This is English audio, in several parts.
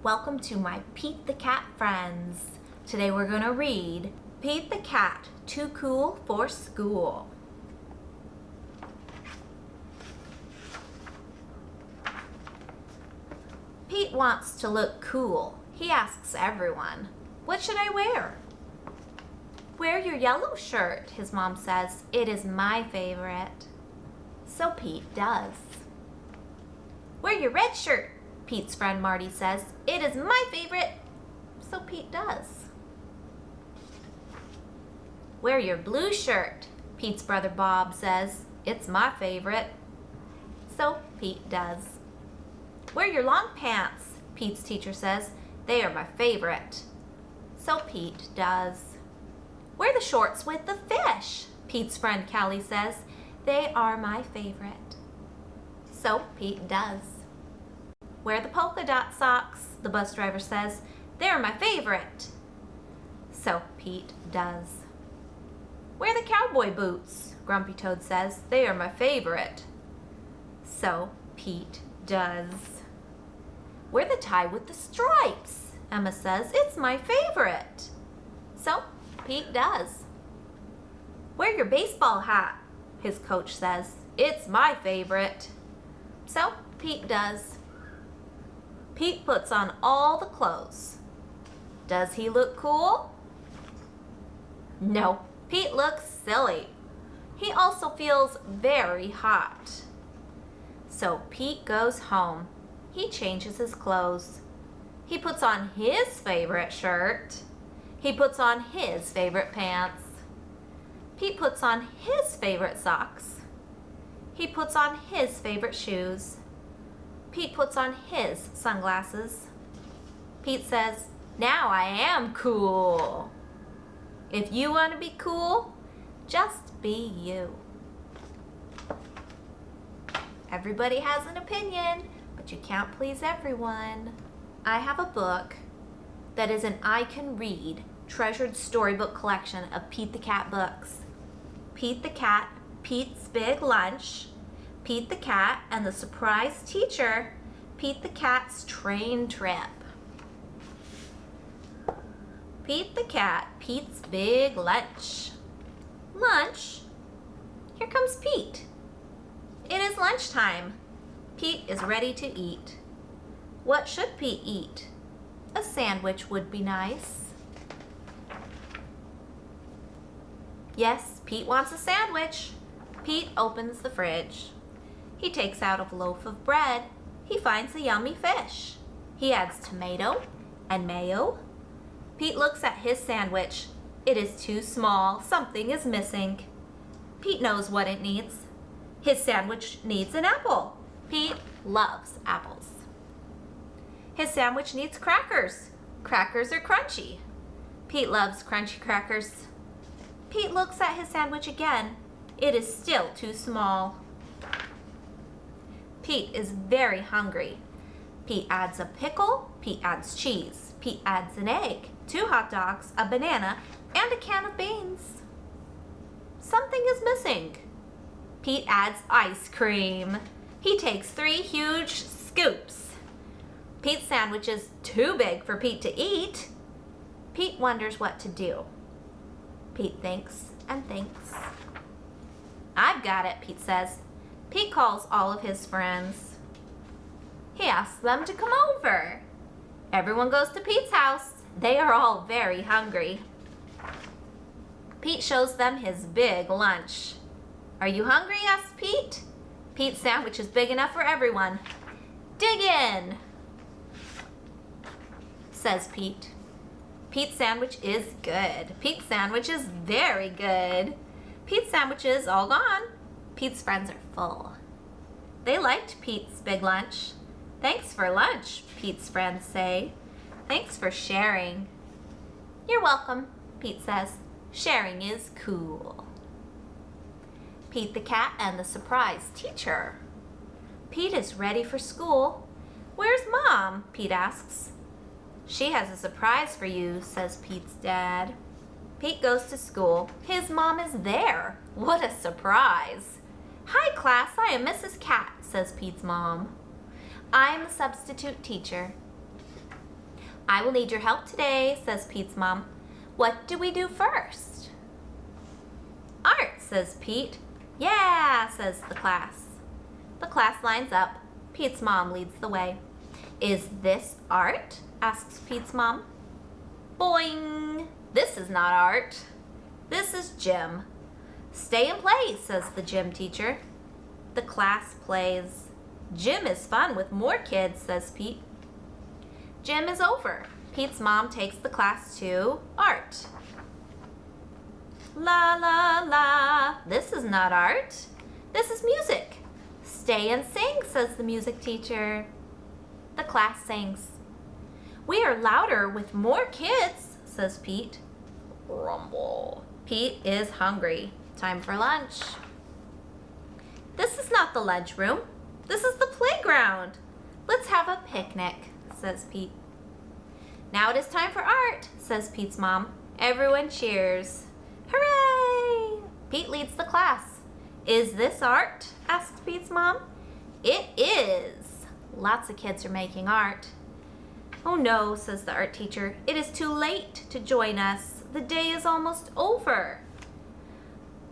Welcome to my Pete the Cat friends. Today we're going to read Pete the Cat, Too Cool for School. Pete wants to look cool. He asks everyone, "What should I wear?" "Wear your yellow shirt," his mom says. "It is my favorite." So Pete does. "Wear your red shirt," Pete's friend Marty says. "It is my favorite." So Pete does. "Wear your blue shirt," Pete's brother Bob says. "It's my favorite." So Pete does. "Wear your long pants," Pete's teacher says. "They are my favorite." So Pete does. "Wear the shorts with the fish," Pete's friend Callie says. "They are my favorite." So Pete does. "Wear the polka dot socks," the bus driver says. "They're my favorite." So Pete does. "Wear the cowboy boots," Grumpy Toad says. "They are my favorite." So Pete does. "Wear the tie with the stripes," Emma says. "It's my favorite." So Pete does. "Wear your baseball hat," his coach says. "It's my favorite." So Pete does. Pete puts on all the clothes. Does he look cool? No, Pete looks silly. He also feels very hot. So Pete goes home. He changes his clothes. He puts on his favorite shirt. He puts on his favorite pants. Pete puts on his favorite socks. He puts on his favorite shoes. Pete puts on his sunglasses. Pete says, "Now I am cool." If you want to be cool, just be you. Everybody has an opinion, but you can't please everyone. I have a book that is an I Can Read treasured storybook collection of Pete the Cat books. Pete the Cat, Pete's Big Lunch, Pete the Cat and the Surprise Teacher, Pete the Cat's Train Trip. Pete the Cat, Pete's Big Lunch. Lunch? Here comes Pete. It is lunchtime. Pete is ready to eat. What should Pete eat? A sandwich would be nice. Yes, Pete wants a sandwich. Pete opens the fridge. He takes out a loaf of bread. He finds a yummy fish. He adds tomato and mayo. Pete looks at his sandwich. It is too small. Something is missing. Pete knows what it needs. His sandwich needs an apple. Pete loves apples. His sandwich needs crackers. Crackers are crunchy. Pete loves crunchy crackers. Pete looks at his sandwich again. It is still too small. Pete is very hungry. Pete adds a pickle. Pete adds cheese. Pete adds an egg, 2 hot dogs, a banana, and a can of beans. Something is missing. Pete adds ice cream. He takes 3 huge scoops. Pete's sandwich is too big for Pete to eat. Pete wonders what to do. Pete thinks and thinks. "I've got it," Pete says. Pete calls all of his friends. He asks them to come over. Everyone goes to Pete's house. They are all very hungry. Pete shows them his big lunch. "Are you hungry?" asks Pete. Pete's sandwich is big enough for everyone. "Dig in," says Pete. Pete's sandwich is good. Pete's sandwich is very good. Pete's sandwich is all gone. Pete's friends are full. They liked Pete's big lunch. "Thanks for lunch," Pete's friends say. "Thanks for sharing." "You're welcome," Pete says. "Sharing is cool." Pete the Cat and the Surprise Teacher. Pete is ready for school. "Where's Mom?" Pete asks. "She has a surprise for you," says Pete's dad. Pete goes to school. His mom is there. What a surprise! "Hi, class. I am Mrs. Cat," says Pete's mom. "I'm the substitute teacher." I will need your help today, says Pete's mom. What do we do first? Art, says Pete. Yeah, says the class. The class lines up. Pete's mom leads the way. Is this art? Asks Pete's mom. Boing! This is not art. This is gym. Stay and play, says the gym teacher. The class plays. Gym is fun with more kids, says Pete. Gym is over. Pete's mom takes the class to art. La la la. This is not art. This is music. Stay and sing, says the music teacher. The class sings. We are louder with more kids, says Pete. Rumble. Pete is hungry. Time for lunch. This is not the lunchroom. This is the playground. Let's have a picnic, says Pete. Now it is time for art, says Pete's mom. Everyone cheers. Hooray! Pete leads the class. Is this art? Asks Pete's mom. It is. Lots of kids are making art. Oh no, says the art teacher. It is too late to join us. The day is almost over.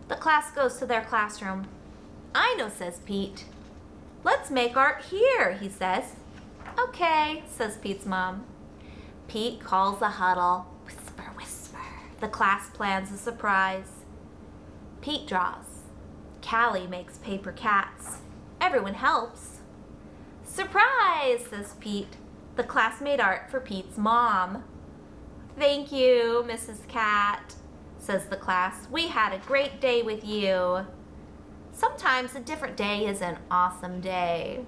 The class goes to their classroom. I know, says Pete. Let's make art here, he says. Okay, says Pete's mom. Pete calls a huddle. Whisper, whisper. The class plans a surprise. Pete draws. Callie makes paper cats. Everyone helps. Surprise, says Pete. The class made art for Pete's mom. Thank you, Mrs. Cat, says the class. We had a great day with you. Sometimes a different day is an awesome day.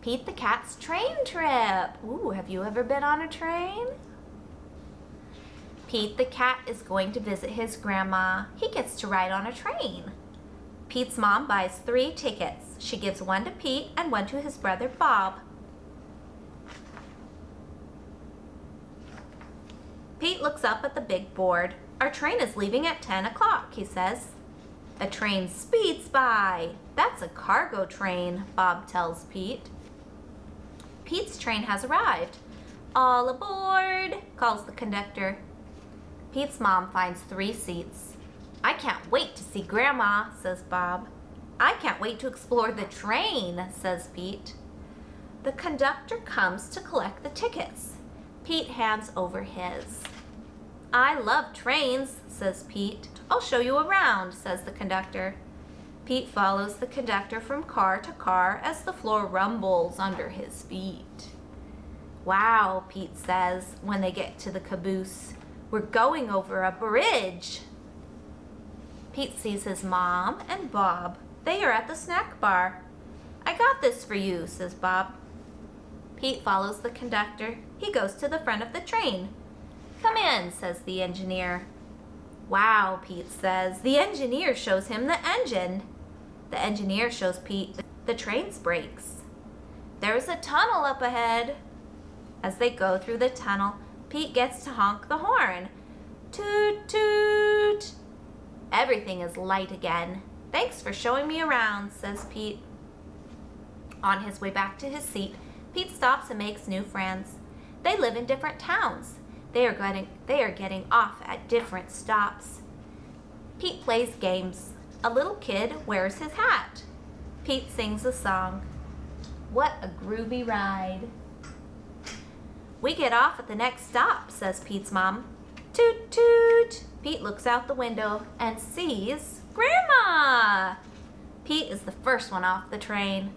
Pete the Cat's train trip. Ooh, have you ever been on a train? Pete the Cat is going to visit his grandma. He gets to ride on a train. Pete's mom buys 3 tickets. She gives one to Pete and one to his brother Bob. Pete looks up at the big board. Our train is leaving at 10 o'clock, he says. A train speeds by. That's a cargo train, Bob tells Pete. Pete's train has arrived. All aboard, calls the conductor. Pete's mom finds 3 seats. I can't wait to see Grandma, says Bob. I can't wait to explore the train, says Pete. The conductor comes to collect the tickets. Pete hands over his. I love trains, says Pete. I'll show you around, says the conductor. Pete follows the conductor from car to car as the floor rumbles under his feet. Wow, Pete says when they get to the caboose. We're going over a bridge. Pete sees his mom and Bob. They are at the snack bar. I got this for you, says Bob. Pete follows the conductor. He goes to the front of the train. Come in, says the engineer. Wow, Pete says. The engineer shows him the engine. The engineer shows Pete the train's brakes. There's a tunnel up ahead. As they go through the tunnel, Pete gets to honk the horn. Toot, toot. Everything is light again. Thanks for showing me around, says Pete. On his way back to his seat, Pete stops and makes new friends. They live in different towns. They are getting off at different stops. Pete plays games. A little kid wears his hat. Pete sings a song. What a groovy ride. We get off at the next stop, says Pete's mom. Toot toot. Pete looks out the window and sees Grandma. Pete is the first one off the train.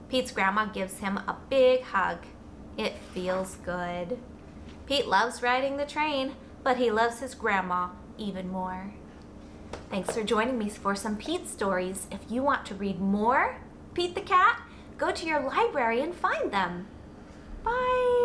Pete's grandma gives him a big hug. It feels good. Pete loves riding the train, but he loves his grandma even more. Thanks for joining me for some Pete stories. If you want to read more Pete the Cat, go to your library and find them. Bye.